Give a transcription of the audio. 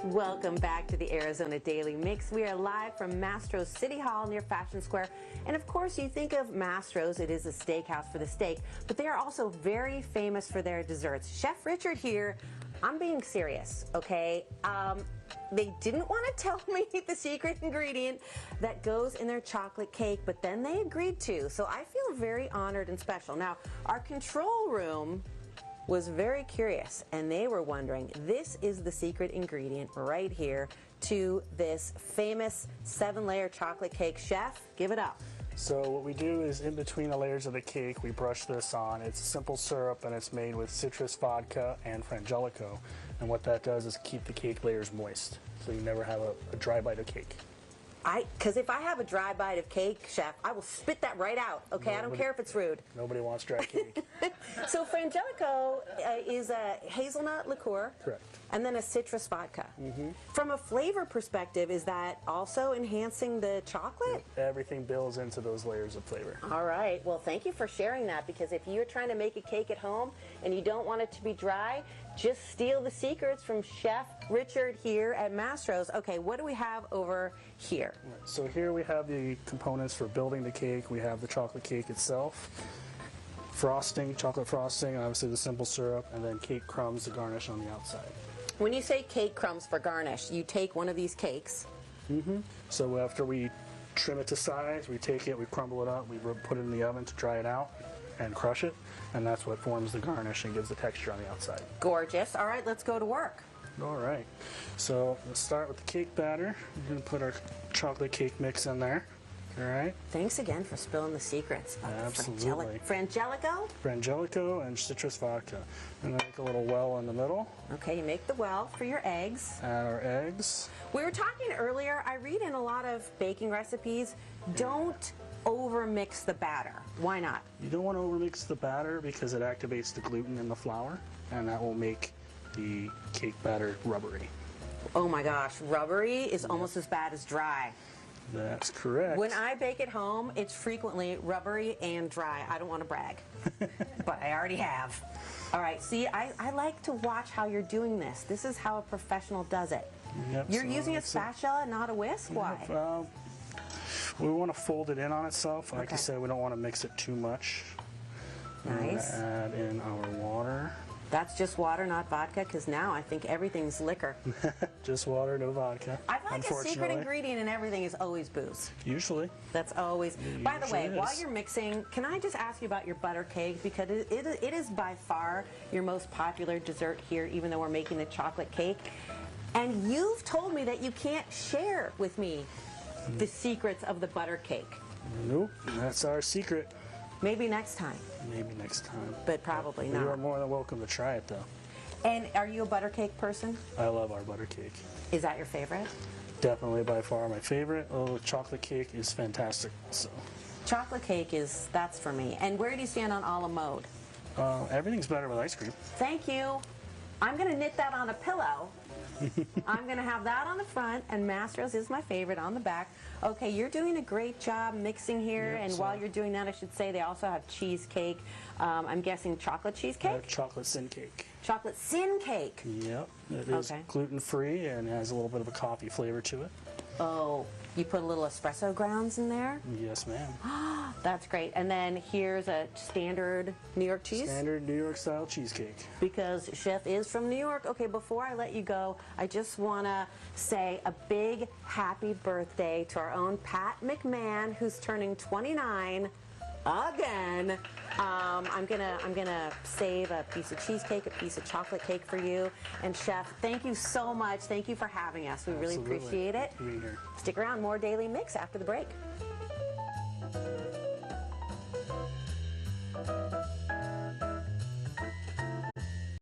Welcome back to the Arizona Daily Mix. We are live from Mastro's City Hall near Fashion Square. And of course, you think of Mastro's, it is a steakhouse for the steak, but they are also very famous for their desserts. Chef Richard here, I'm being serious, okay? They didn't want to tell me the secret ingredient that goes in their chocolate cake, but then they agreed to. So I feel very honored and special. Now, our control room was very curious, and they were wondering, this is the secret ingredient right here to this famous 7-layer chocolate cake. Chef, give it up. So what we do is in between the layers of the cake, we brush this on. It's a simple syrup, and it's made with citrus vodka and frangelico. And what that does is keep the cake layers moist, so you never have a dry bite of cake. Because if I have a dry bite of cake, Chef, I will spit that right out, okay? I don't care if it's rude. Nobody wants dry cake. So frangelico is a hazelnut liqueur. Correct. And then a citrus vodka. From a flavor perspective, is that also enhancing the chocolate? Yep. Everything builds into those layers of flavor. All right. Well, thank you for sharing that, because if you're trying to make a cake at home and you don't want it to be dry, just steal the secrets from Chef Richard here at Mastro's. Okay, what do we have over here? So here we have the components for building the cake. We have the chocolate cake itself, frosting, chocolate frosting, obviously the simple syrup, and then cake crumbs to garnish on the outside. When you say cake crumbs for garnish, you take one of these cakes. So after we trim it to size, we take it, we crumble it up, we put it in the oven to dry it out and crush it, and that's what forms the garnish and gives the texture on the outside. Gorgeous. All right, let's go to work. All right, so let's start with the cake batter. We're going to put our chocolate cake mix in there. All right. Thanks again for spilling the secrets about Absolutely. Frangelico? Frangelico and citrus vodka. And then make a little well in the middle. Okay, you make the well for your eggs. Add our eggs. We were talking earlier, I read in a lot of baking recipes, don't overmix the batter. Why not? You don't want to overmix the batter because it activates the gluten in the flour, and that will make the cake batter rubbery. Oh my gosh, rubbery is almost as bad as dry. That's correct. When I bake at home, it's frequently rubbery and dry. I don't want to brag, but I already have. All right, see, I like to watch how you're doing this. This is how a professional does it. Yep, You're using a spatula, not a whisk? Why? We want to fold it in on itself. Like you said, we don't want to mix it too much. Nice. Add in our water. That's just water, not vodka, because now I think everything's liquor. Just water, no vodka. I feel like a secret ingredient in everything is always booze. Usually. That's always. By the way, is. while you're mixing, can I just ask you about your butter cake? Because it is by far your most popular dessert here, even though we're making the chocolate cake. And you've told me that you can't share with me the secrets of the butter cake. Nope, that's our secret. Maybe next time. Maybe next time. But probably not. You are more than welcome to try it, though. And are you a butter cake person? I love our butter cake. Is that your favorite? Definitely by far my favorite. Oh, chocolate cake is fantastic. So. Chocolate cake that's for me. And where do you stand on a la mode? Everything's better with ice cream. Thank you. I'm going to knit that on a pillow. I'm going to have that on the front, and Mastro's is my favorite on the back. Okay, you're doing a great job mixing here, and while you're doing that, I should say they also have cheesecake. I'm guessing chocolate cheesecake? Chocolate sin cake. Chocolate sin cake? Yep. It is gluten-free and has a little bit of a coffee flavor to it. Oh, you put a little espresso grounds in there? Yes, ma'am. That's great. And then here's a standard New York cheese? Standard New York style cheesecake. Because Chef is from New York. Okay, before I let you go, I just want to say a big happy birthday to our own Pat McMahon, who's turning 29 again. I'm gonna save a piece of cheesecake, a piece of chocolate cake for you. And Chef, thank you so much. Thank you for having us. We really appreciate it. Being here. Stick around, more Daily Mix after the break.